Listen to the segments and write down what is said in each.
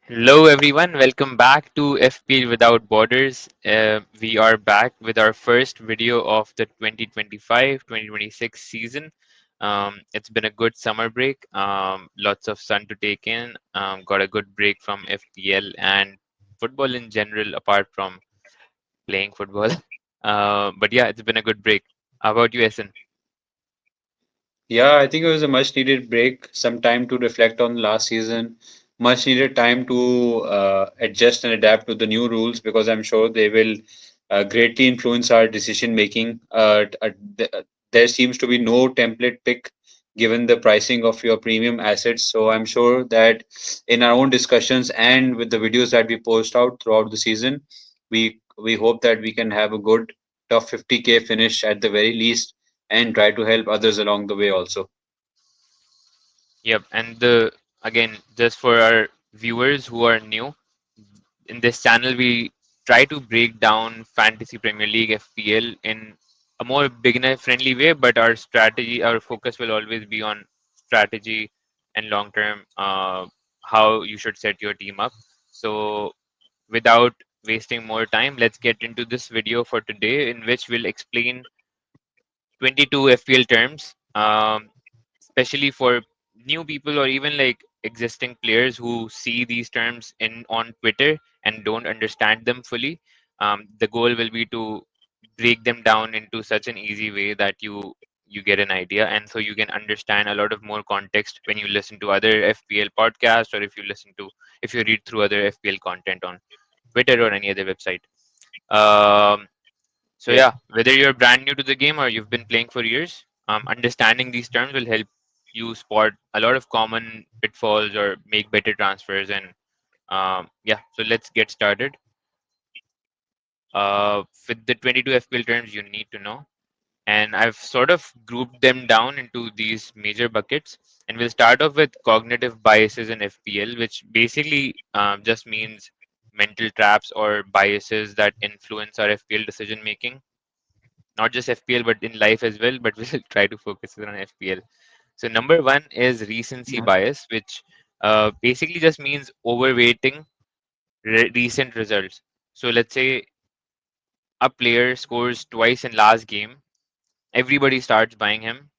Hello, everyone. Welcome back to FPL Without Borders. We are back with our first video of the 2025-2026 season. It's been a good summer break, lots of sun to take in, got a good break from FPL and football in general, apart from playing football. But yeah, it's been a good break. How about you, Essen? Yeah, I think it was a much needed break, some time to reflect on last season, much needed time to adjust and adapt to the new rules because I'm sure they will greatly influence our decision making. There seems to be no template pick given the pricing of your premium assets. So I'm sure that in our own discussions and with the videos that we post out throughout the season, we hope that we can have a good top 50K finish at the very least and try to help others along the way also. Yep. And again, just for our viewers who are new, in this channel we try to break down fantasy premier league FPL in a more beginner friendly way, but our focus will always be on strategy and long term, how you should set your team up. So without wasting more time, let's get into this video for today, in which we'll explain 22 FPL terms, especially for new people or even like existing players who see these terms in on Twitter and don't understand them fully. The goal will be to break them down into such an easy way that you get an idea, and so you can understand a lot of more context when you listen to other FPL podcasts, or if you read through other FPL content on Twitter or any other website. Um, so Yeah. yeah, whether you're brand new to the game or you've been playing for years, understanding these terms will help you spot a lot of common pitfalls or make better transfers. And yeah, so let's get started. With the 22 FPL terms you need to know, and I've sort of grouped them down into these major buckets. And we'll start off with cognitive biases in FPL, which basically just means mental traps or biases that influence our FPL decision making, not just FPL but in life as well. But we'll try to focus it on FPL. So number one is recency Yeah. bias, which basically just means overweighting recent results. So let's say a player scores twice in last game, everybody starts buying him,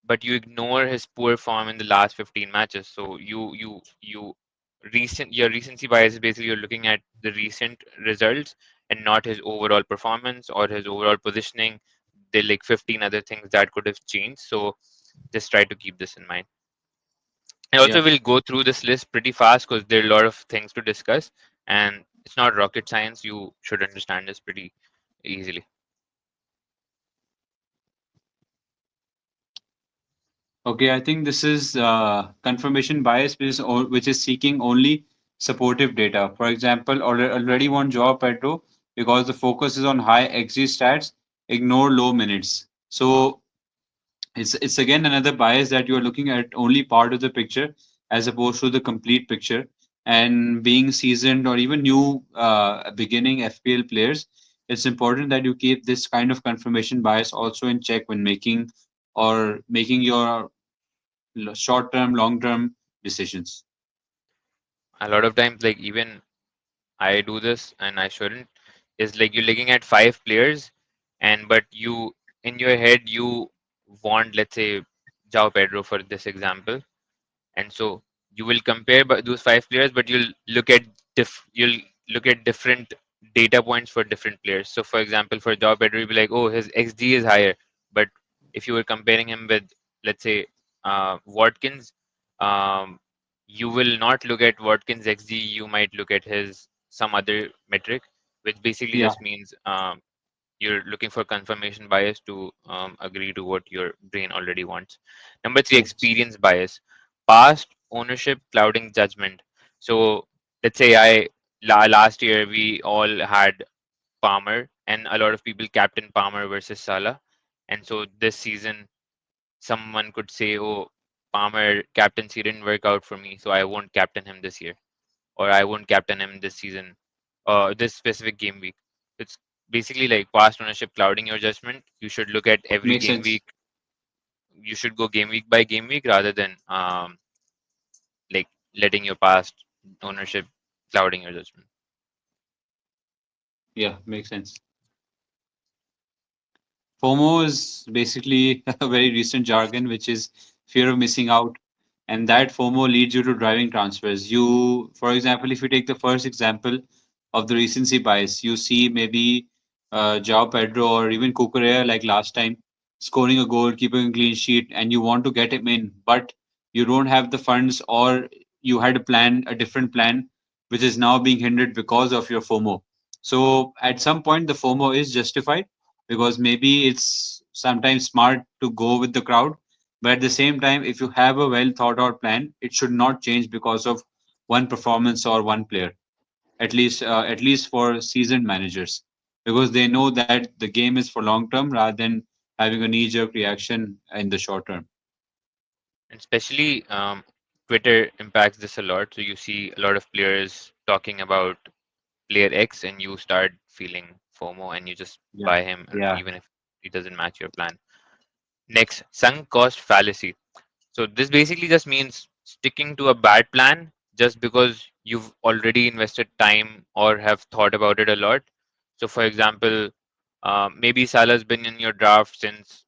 but you ignore his poor form in the last 15 matches. So your recency bias is basically you're looking at the recent results and not his overall performance or his overall positioning. There are like 15 other things that could have changed. So just try to keep this in mind. And also Yeah. we'll go through this list pretty fast because there are a lot of things to discuss, and it's not rocket science. You should understand this pretty easily. Okay, I think this is confirmation bias, which is seeking only supportive data. For example, already want Joao Pedro because the focus is on high XG stats, ignore low minutes. So it's again another bias that you're looking at only part of the picture as opposed to the complete picture. And being seasoned or even new beginning FPL players, it's important that you keep this kind of confirmation bias also in check when making your short term, long term decisions. A lot of times, like even I do this and I shouldn't, is like you're looking at five players, and but you in your head you want, let's say, Jao Pedro for this example, and so you will compare those five players, but you'll look at different data points for different players. So for example, for Jao Pedro, you'll be like, oh, his XG is higher, but if you were comparing him with, let's say, Watkins, um, you will not look at Watkins XG. You might look at his some other metric, which basically Yeah. just means you're looking for confirmation bias to agree to what your brain already wants. Number three, Yes. experience bias, past ownership clouding judgment. So let's say last year we all had Palmer, and a lot of people captain Palmer versus Salah, and so this season someone could say, oh, Palmer captaincy didn't work out for me, so I won't captain him this year, or I won't captain him this season, this specific game week. It's basically like past ownership clouding your judgment. You should look at every Makes game sense. week. You should go game week by game week rather than like letting your past ownership clouding your judgment. Yeah, makes sense. FOMO is basically a very recent jargon, which is fear of missing out. And that FOMO leads you to driving transfers. You, for example, if you take the first example of the recency bias, you see maybe João Pedro or even Cucurella like last time scoring a goal, keeping a clean sheet, and you want to get him in, but you don't have the funds, or you had a plan, a different plan, which is now being hindered because of your FOMO. So at some point, the FOMO is justified because maybe it's sometimes smart to go with the crowd, but at the same time, if you have a well thought out plan, it should not change because of one performance or one player, at least for seasoned managers, because they know that the game is for long term rather than having a knee jerk reaction in the short term. And especially Twitter impacts this a lot. So you see a lot of players talking about player X, and you start feeling FOMO, and you just Yeah, buy him, yeah, even if he doesn't match your plan. Next, sunk cost fallacy. So this basically just means sticking to a bad plan just because you've already invested time or have thought about it a lot. So, for example, maybe Salah's been in your draft since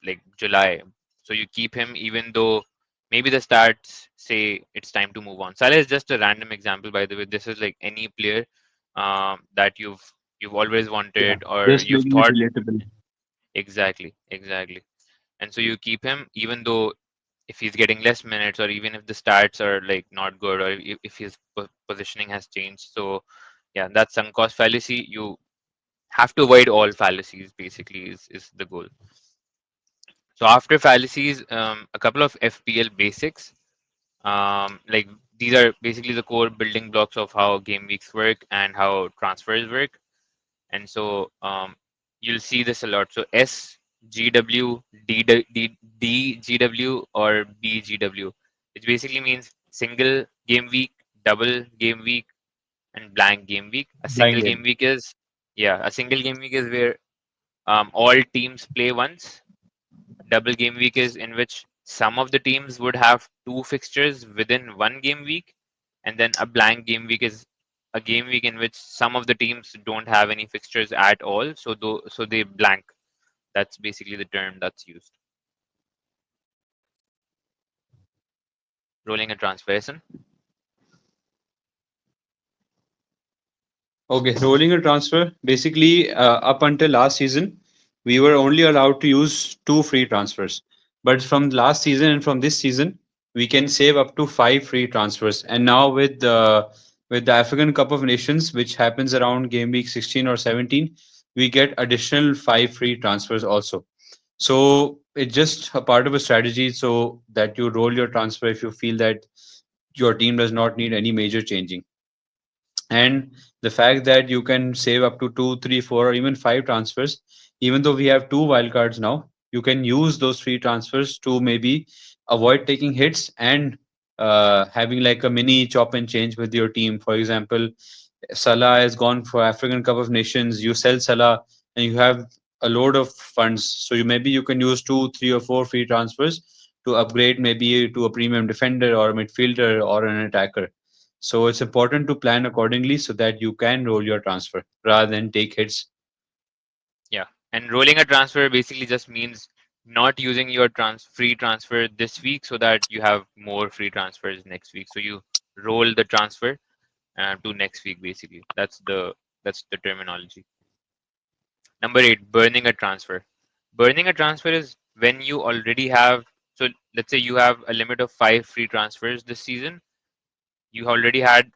like July. So you keep him even though maybe the stats say it's time to move on. Salah is just a random example, by the way. This is like any player that you've always yeah. wanted or Just you've making it thought relatable. exactly. And so you keep him even though if he's getting less minutes or even if the stats are like not good or if his positioning has changed. So yeah, that's sunk cost fallacy. You have to avoid all fallacies basically is the goal. So after fallacies, a couple of FPL basics. Like these are basically the core building blocks of how game weeks work and how transfers work. And so you'll see this a lot. So SGW, DGW, or BGW, which basically means single game week, double game week, and blank game week. A Blind single game. game week is yeah, a single game week is where all teams play once. Double game week is in which some of the teams would have two fixtures within one game week, and then a blank game week is a game week in which some of the teams don't have any fixtures at all, so they blank. That's basically the term that's used. Rolling a transfer. Okay, rolling a transfer. Basically, up until last season, we were only allowed to use two free transfers. But from last season and from this season, we can save up to five free transfers. And now with the African Cup of Nations, which happens around game week 16 or 17, we get additional five free transfers also. So it's just a part of a strategy so that you roll your transfer if you feel that your team does not need any major changing. And the fact that you can save up to two, three, four, or even five transfers, even though we have two wildcards now, you can use those free transfers to maybe avoid taking hits and having like a mini chop and change with your team. For example, Salah has gone for African Cup of Nations. You sell Salah and you have a load of funds. So you maybe you can use two, three, or four free transfers to upgrade maybe to a premium defender or a midfielder or an attacker. So it's important to plan accordingly so that you can roll your transfer rather than take hits. Yeah, and rolling a transfer basically just means not using your free transfer this week so that you have more free transfers next week. So you roll the transfer to next week basically. That's the terminology. Number 8, burning a transfer. Burning a transfer is when you already have, so let's say you have a limit of 5 free transfers this season. You already had,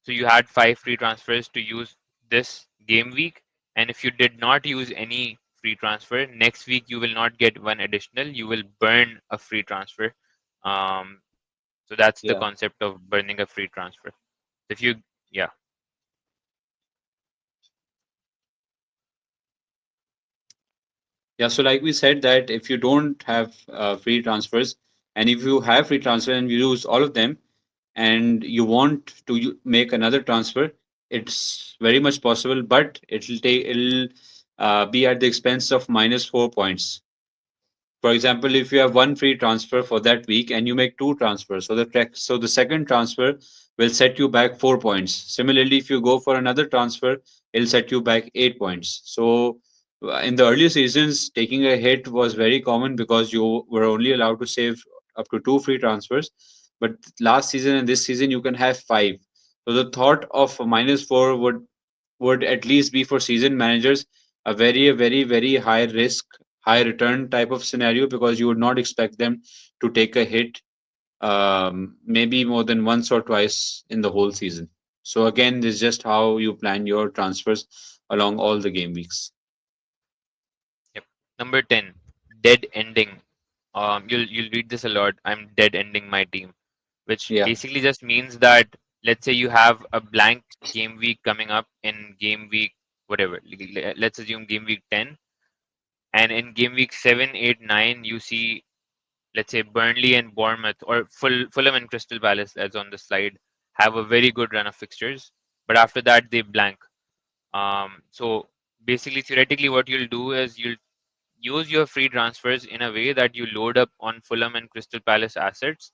so you had 5 free transfers to use this game week. And if you did not use any free transfer, next week you will not get one additional. You will burn a free transfer. Um, so that's the Yeah. concept of burning a free transfer. If you, yeah, Yeah. So like we said that if you don't have free transfers, and if you have free transfer and you use all of them, and you want to make another transfer, it's very much possible, but it'll be at the expense of -4 points. For example, if you have one free transfer for that week and you make two transfers, so the second transfer will set you back 4 points. Similarly, if you go for another transfer, it'll set you back 8 points. So in the earlier seasons, taking a hit was very common because you were only allowed to save up to two free transfers. But last season and this season, you can have five. So the thought of a -4 would at least be for seasoned managers a very high risk, high return type of scenario, because you would not expect them to take a hit maybe more than once or twice in the whole season. So again, this is just how you plan your transfers along all the game weeks. Yep. Number 10, dead ending. You'll read this a lot. I'm dead ending my team, which Yeah, basically just means that let's say you have a blank game week coming up in game week whatever. Let's assume game week 10, and in game week 7, 8, 9, you see let's say Burnley and Bournemouth or Fulham and Crystal Palace, as on the slide, have a very good run of fixtures, but after that they blank. So basically, theoretically, what you'll do is you'll use your free transfers in a way that you load up on Fulham and Crystal Palace assets,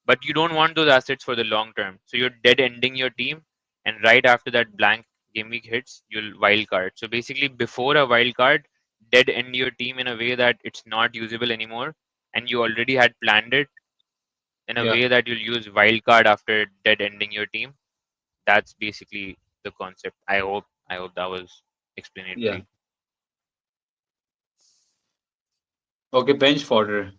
but you don't want those assets for the long term. So you're dead ending your team, and right after that blank game week hits, you'll wild card. So basically, before a wild card, dead end your team in a way that it's not usable anymore, and you already had planned it in a yeah, way that you'll use wild card after dead ending your team. That's basically the concept. I hope that was yeah. explanatory. Okay, bench fodder.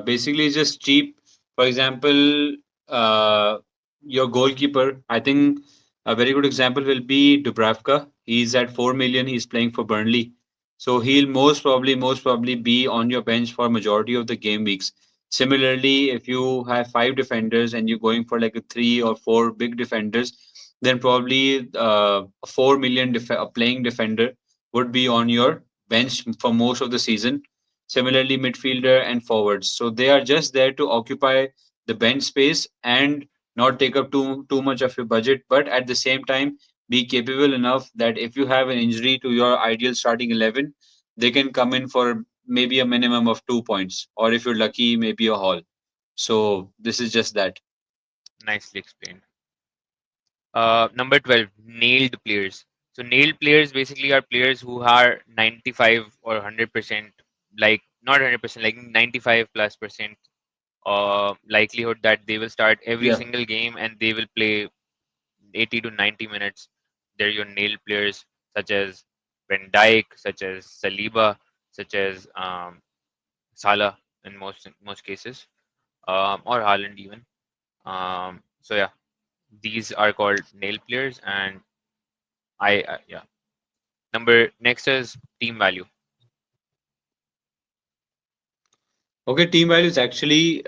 Basically, it's just cheap. For example, uh, your goalkeeper. I think a very good example will be Dubravka. He's at 4 million. He's playing for Burnley, so he'll most probably be on your bench for majority of the game weeks. Similarly, if you have five defenders and you're going for like a three or four big defenders, then probably a 4 million playing defender would be on your bench for most of the season. Similarly, midfielder and forwards. So they are just there to occupy the bench space and not take up too much of your budget, but at the same time be capable enough that if you have an injury to your ideal starting 11, they can come in for maybe a minimum of 2 points, or if you're lucky, maybe a haul. So this is just that. Nicely explained. Number 12, nailed players. So nailed players basically are players who are 95 or 100%, like not 100%, like 95 plus percent likelihood that they will start every Yeah. single game and they will play 80 to 90 minutes. They're your nailed players, such as Van Dijk, such as Saliba, such as Salah in most cases, or Haaland even. So yeah, these are called nail players, and yeah. Number next is team value. Okay, team value is actually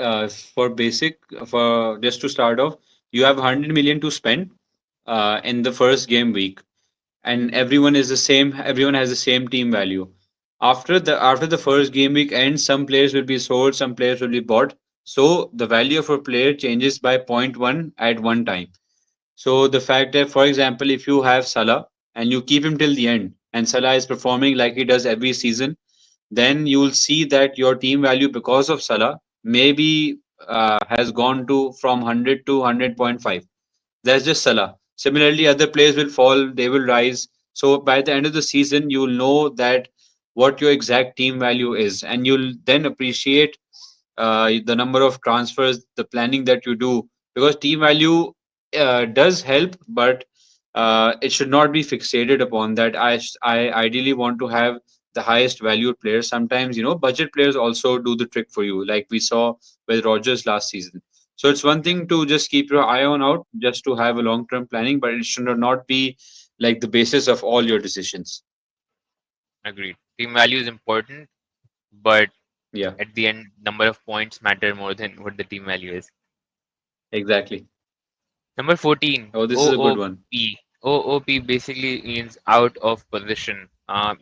for basic, for just to start off, you have 100 million to spend in the first game week, and everyone has the same team value. After the first game week ends, some players will be sold, some players will be bought, so the value of a player changes by point 0.1 at one time. So the fact that, for example, if you have Salah and you keep him till the end, and Salah is performing like he does every season, then you'll see that your team value because of Salah maybe has gone to from 100 to 100.5. That's just Salah. Similarly, other players will fall, they will rise. So by the end of the season, you'll know that what your exact team value is, and you'll then appreciate the number of transfers, the planning that you do, because team value does help, but it should not be fixated upon that. I ideally want to have the highest valued players. Sometimes, budget players also do the trick for you, like we saw with Rogers last season. So it's one Yeah, thing to just keep your eye on out, just to have a long term planning, but it should not be like the basis of all your decisions. agreed. Team value is important, but Yeah, at the end, number of points matter more than what the team value is. exactly. Number 14, Oh, this is a good one. OOP. OOP basically means out of position.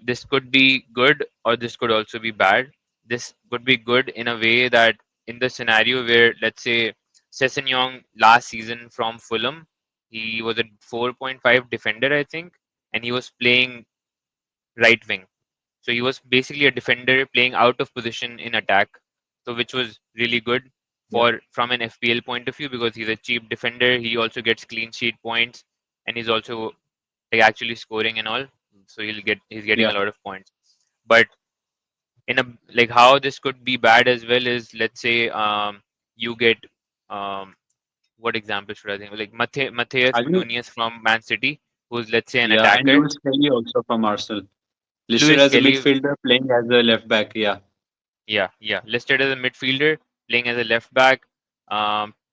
This could be good or this could also be bad. This could be good in a way that in the scenario where, let's say, Sessegnon last season from Fulham, he was a 4.5 defender, I think, and he was playing right wing. So he was basically a defender playing out of position in attack. So which was really good Yeah. for from an FPL point of view because he's a cheap defender. He also gets clean sheet points and he's also like actually scoring and all. So he's getting Yeah. a lot of points. But in a like how this could be bad as well is let's say you get um what example should I think like Matthias I think, Nunez from Man City who's let's say an yeah, and attacker. Lewis Kelly also from Arsenal, listed Lewis as a Kelly, midfielder playing as a left back. Yeah. yeah, listed as a midfielder, playing as a left back,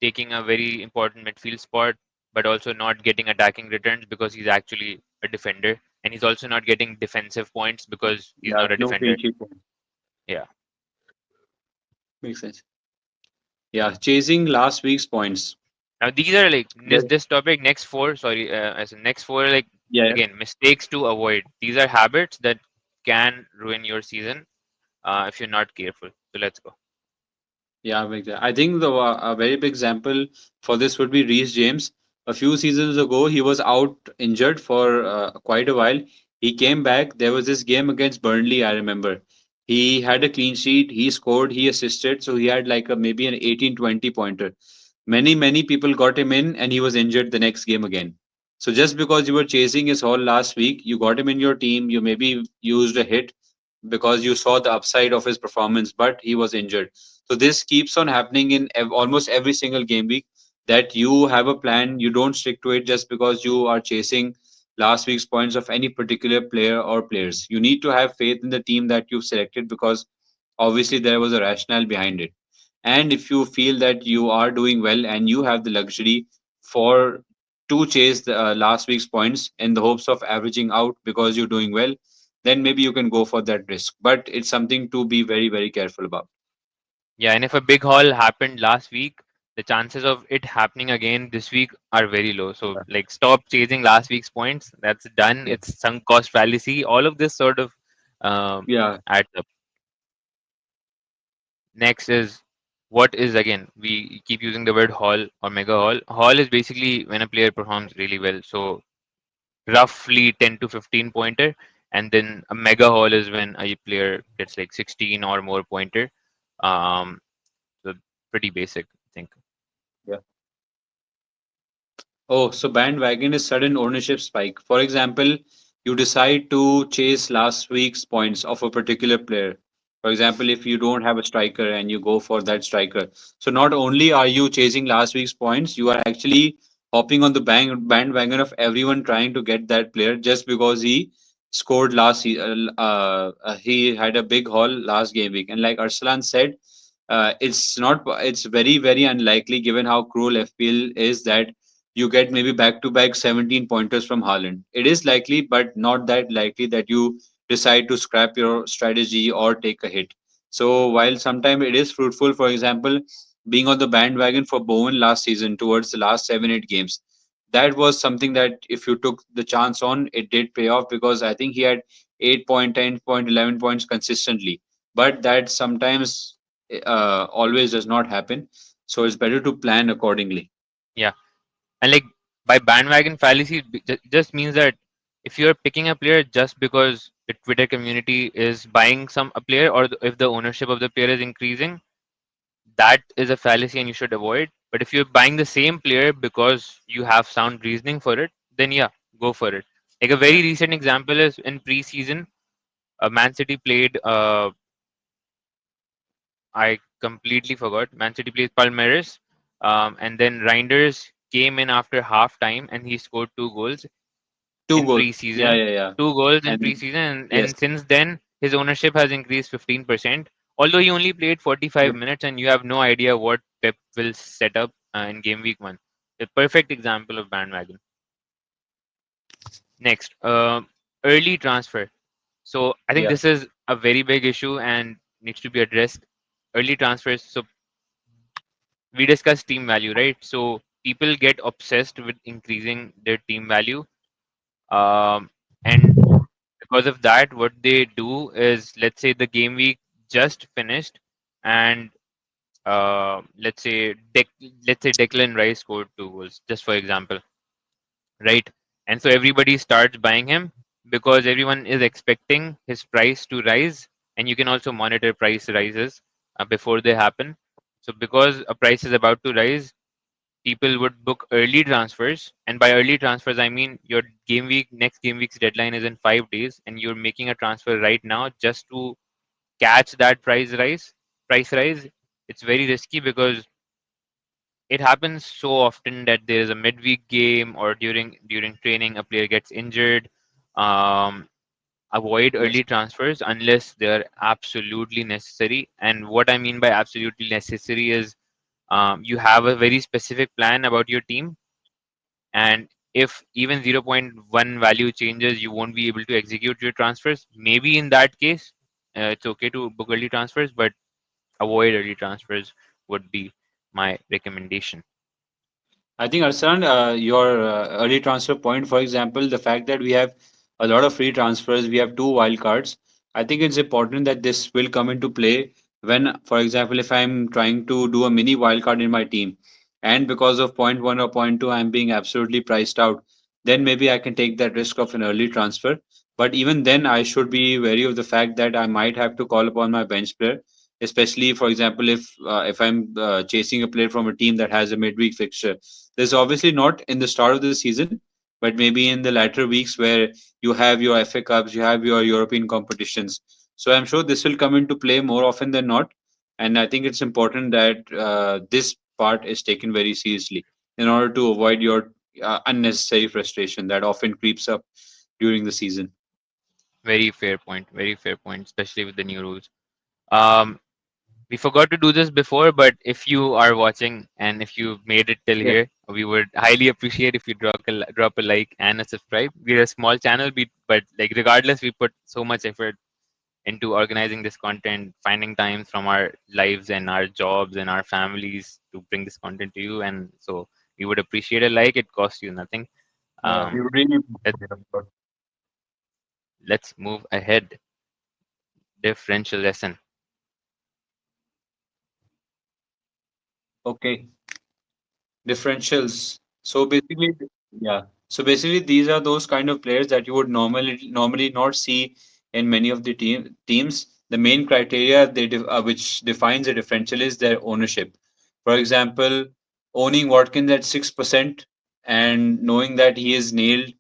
taking a very important midfield spot, but also not getting attacking returns because he's actually a defender, and he's also not getting defensive points because he's Yeah. not a No clean defender. sheet point. Yeah. Makes sense. Yeah. Chasing last week's points. Now these are like this That, this topic next four. Sorry, as a next four like yeah. Yeah. again mistakes to avoid. These are habits that can ruin your season if you're not careful. So let's go. Yeah, I think the a very big example for this would be Reece James. A few seasons ago, he was out injured for quite a while. He came back. There was this game against Burnley, I remember. He had a clean sheet. He scored. He assisted. So he had like a maybe an 18-20 pointer. Many people got him in, and he was injured the next game again. So just because you were chasing his haul last week, you got him in your team. You maybe used a hit because you saw the upside of his performance, but he was injured. So this keeps on happening in almost every single game week, that you have a plan, you don't stick to it just because you are chasing last week's points of any particular player or players. You need to have faith in the team that you've selected, because obviously there was a rationale behind it. And if you feel that you are doing well and you have the luxury for to chase the last week's points in the hopes of averaging out because you're doing well, then maybe you can go for that risk. But it's something to be very careful about. Yeah, and if a big haul happened last week, the chances of it happening again this week are very low. So, Yeah. like, stop chasing last week's points. That's done. Yeah. It's sunk cost fallacy. All of this sort of Yeah. adds up. Next is what is again, we keep using the word haul or mega haul. Haul is basically when a player performs really well. So, roughly 10 to 15 pointer. And then a mega haul is when a player gets like 16 or more pointer. Um, so, pretty basic, I think. Yeah. Oh, so bandwagon is sudden ownership spike. For example, you decide to chase last week's points of a particular player. For example, if you don't have a striker and you go for that striker. So not only are you chasing last week's points, you are actually hopping on the bandwagon of everyone trying to get that player just because he scored he had a big haul last game week. And like Arsalan said, it's very unlikely, given how cruel FPL is, that you get maybe back to back 17 pointers from Haaland. It is likely, but not that likely that you decide to scrap your strategy or take a hit. So while sometimes it is fruitful, for example, being on the bandwagon for Bowen last season towards the last 7-8 games, that was something that if you took the chance on, it did pay off, because I think he had 8 point, 10 point, 11 points consistently. But that sometimes always does not happen. So it's better to plan accordingly. Yeah. And like by bandwagon fallacy, just means that if you're picking a player just because the Twitter community is buying a player, or if the ownership of the player is increasing, that is a fallacy and you should avoid. But if you're buying the same player because you have sound reasoning for it, then yeah, go for it. Like a Yeah. very recent example is in preseason, Man City played. I completely forgot. Man City plays Palmeiras, and then Reinders came in after half time and he scored 2 goals Two in goals. Yeah, preseason. yeah, yeah. 2 goals in And preseason, yes, and since then his ownership has increased 15%. Although he only played 45 yep, minutes, and you have no idea what Pep will set up in game week 1. A perfect example of bandwagon. Next, early transfer. So I think yeah, this is a very big issue and needs to be addressed. Early transfers. So we discussed team value, right? So people get obsessed with increasing their team value, and because of that, what they do is, let's say the game week just finished, and let's say Declan Rice scored 2 goals, just for example, right? And so everybody starts buying him. because everyone is expecting his price to rise, and you can also monitor price rises before they happen. So because a price is about to rise, people would book early transfers, and by early transfers I mean your next game week's deadline is in 5 days, and you're making a transfer right now just to catch that price rise. It's very risky because it happens so often that there is a midweek game, or during training a player gets injured. um, Avoid Yes. early transfers unless they are absolutely necessary, and what I mean by absolutely necessary is you have a very specific plan about your team, and if even zero point 0.1 value changes, you won't be able to execute your transfers. Maybe in that case, it's okay to book early transfers, but avoid early transfers would be my recommendation. I think, Arsan, your early transfer point, for example, the fact that we have a lot of free transfers, we have two wild cards. I think it's important that this will come into play when, for example, if I'm trying to do a mini wild card in my team, and because of point one or point two, I'm being absolutely priced out, then maybe I can take that risk of an early transfer. But even then, I should be wary of the fact that I might have to call upon my bench player, especially, for example, if I'm chasing a player from a team that has a midweek fixture. There's obviously not in the start of the season, but maybe in the latter weeks where you have your FA Cups, you have your European competitions. So I'm sure this will come into play more often than not. And I think it's important that this part is taken very seriously in order to avoid your unnecessary frustration that often creeps up during the season. Very fair point, especially with the new rules. um, we forgot to do this before, but if you are watching and if you made it till Yeah. here, we would highly appreciate if you drop a like and a subscribe. We're a small channel, but like regardless, we put so much effort into organizing this content, finding times from our lives and our jobs and our families to bring this content to you. And so we would appreciate a like. It costs you nothing. Yeah, we Um, would really let, appreciate it. let's move ahead. Differential lesson. Okay. Differentials. So basically, yeah. So basically, these are those kind of players that you would normally not see in many of the teams. The main criteria which defines a differential is their ownership. For example, owning Watkins at 6% and knowing that he is nailed,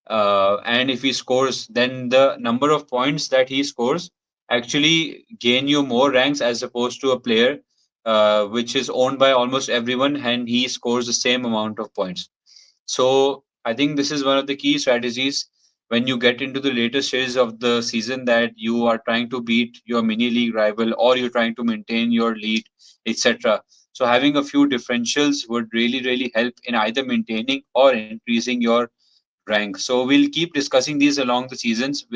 and if he scores, then the number of points that he scores actually gain you more ranks as opposed to a player which is owned by almost everyone and he scores the same amount of points. So I think this is one of the key strategies when you get into the later stages of the season, that you are trying to beat your mini league rival or you're trying to maintain your lead, etc. So having a few differentials would really help in either maintaining or increasing your rank. So we'll keep discussing these along the seasons.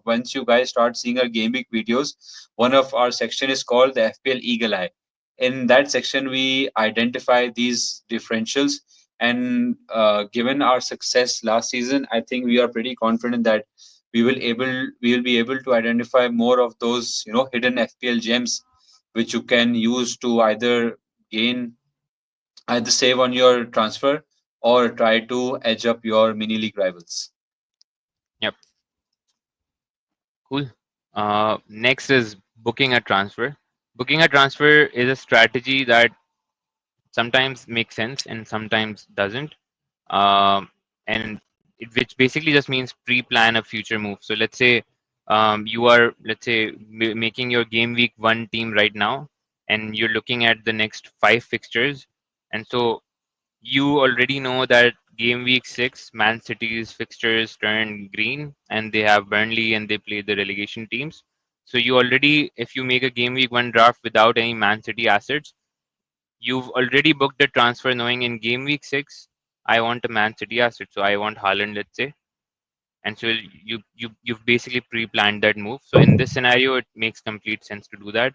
Once you guys start seeing our game week videos, one of our section is called the FPL Eagle Eye. In that section, we identify these differentials, and given our success last season, I think we are pretty confident that we will be able to identify more of those hidden FPL gems, which you can use to gain either save on your transfer or try to edge up your mini league rivals. Yep, cool. Next is booking a transfer. Booking a transfer is a strategy that sometimes makes sense and sometimes doesn't. And which basically just means pre-plan a future move. So let's say you are, let's say, making your game week one team right now, and you're looking at the next 5 fixtures, and so you already know that game week 6, Man City's fixtures turn green, and they have Burnley and they play the relegation teams. So you already, if you make a game week one draft without any Man City assets, you've already booked the transfer knowing in game week 6 I want a Man City asset, so I want Haaland, let's say, and so you've basically pre-planned that move. So in this scenario, it makes complete sense to do that.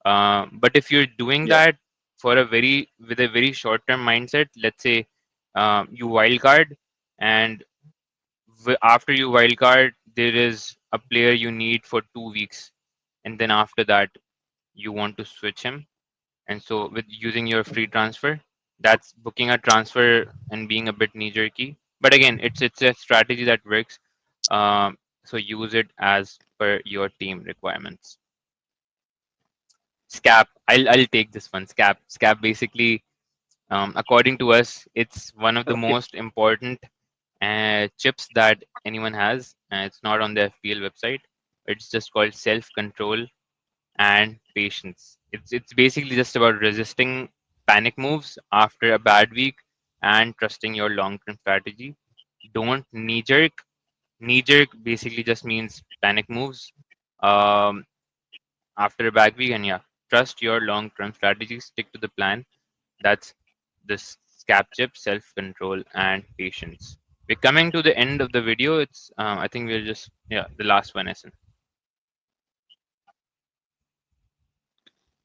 But if you're doing Yeah. that for a very with a very short-term mindset, let's say you wildcard, and after you wildcard, there is a player you need for 2 weeks, and then after that you want to switch him, and so with using your free transfer, that's booking a transfer and being a bit knee jerky. But again, it's a strategy that works. So use it as per your team requirements. SCAP. I'll take this one. SCAP basically, according to us, it's one of the Okay. most important chips that anyone has. It's not on the FPL website. It's just called self-control and patience. It's basically just about resisting panic moves after a bad week and trusting your long-term strategy. Don't knee jerk. Knee jerk basically just means panic moves um, after a bad week, and yeah, trust your long-term strategy. Stick to the plan. That's the SCAP chip, self-control and patience. We're coming to the end of the video. It's I think we're just yeah the last one, Essen.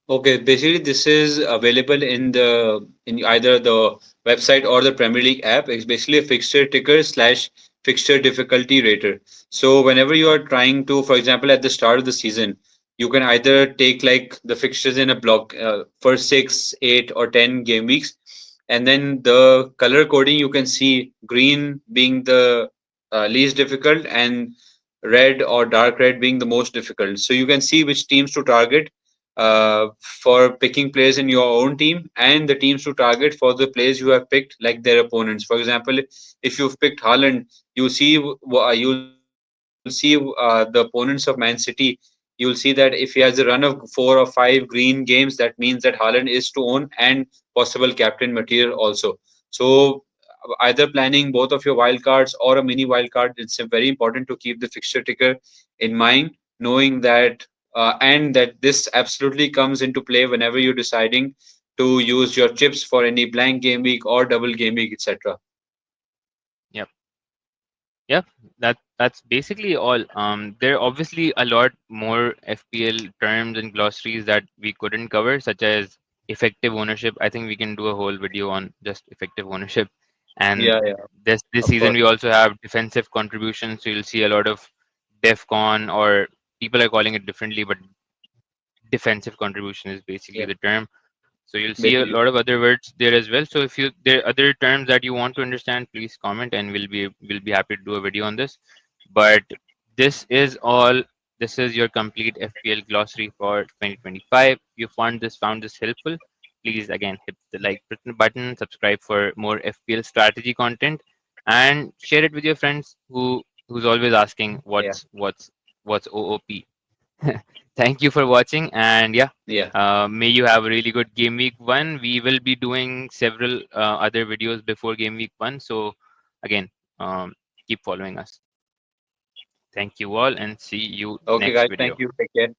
Okay, basically this is available in either the website or the Premier League app. It's basically a fixture ticker slash fixture difficulty rater. So whenever you are trying to, for example, at the start of the season, you can either take like the fixtures in a block for 6, 8, or 10 game weeks, and then the color coding you can see green being the least difficult and red or dark red being the most difficult. So you can see which teams to target for picking players in your own team and the teams to target for the players you have picked, like their opponents. For example, if you've picked Haaland, you'll see the opponents of Man City. You'll see that if he has a run of 4 or 5 green games, that means that Haaland is to own and possible captain material also. So either planning both of your wildcards or a mini wildcard, it's very important to keep the fixture ticker in mind, knowing that and that this absolutely comes into play whenever you're deciding to use your chips for any blank game week or double game week, etc. Yep. Yep, that's basically all. There are obviously a lot more FPL terms and glossaries that we couldn't cover, such as effective ownership. I think we can do a whole video on just effective ownership. And Yeah, yeah, this of season course. we also have defensive contributions. So you'll see a lot of DEFCON, or people are calling it differently, but defensive contribution is basically Yeah, the term. So you'll see a basically. lot of other words there as well. So if you there are other terms that you want to understand, please comment, and we'll be happy to do a video on this. But this is all. This is your complete FPL glossary for 2025. If you found this helpful, please again hit the like button, subscribe for more FPL strategy content, and share it with your friends who's always asking Yeah, what's OOP. Thank you for watching, and yeah, yeah. may you have a really good game week one. We will be doing several other videos before game week one. So again, keep following us. Thank you all, and see you Okay, next guys, thank video. you. Take care.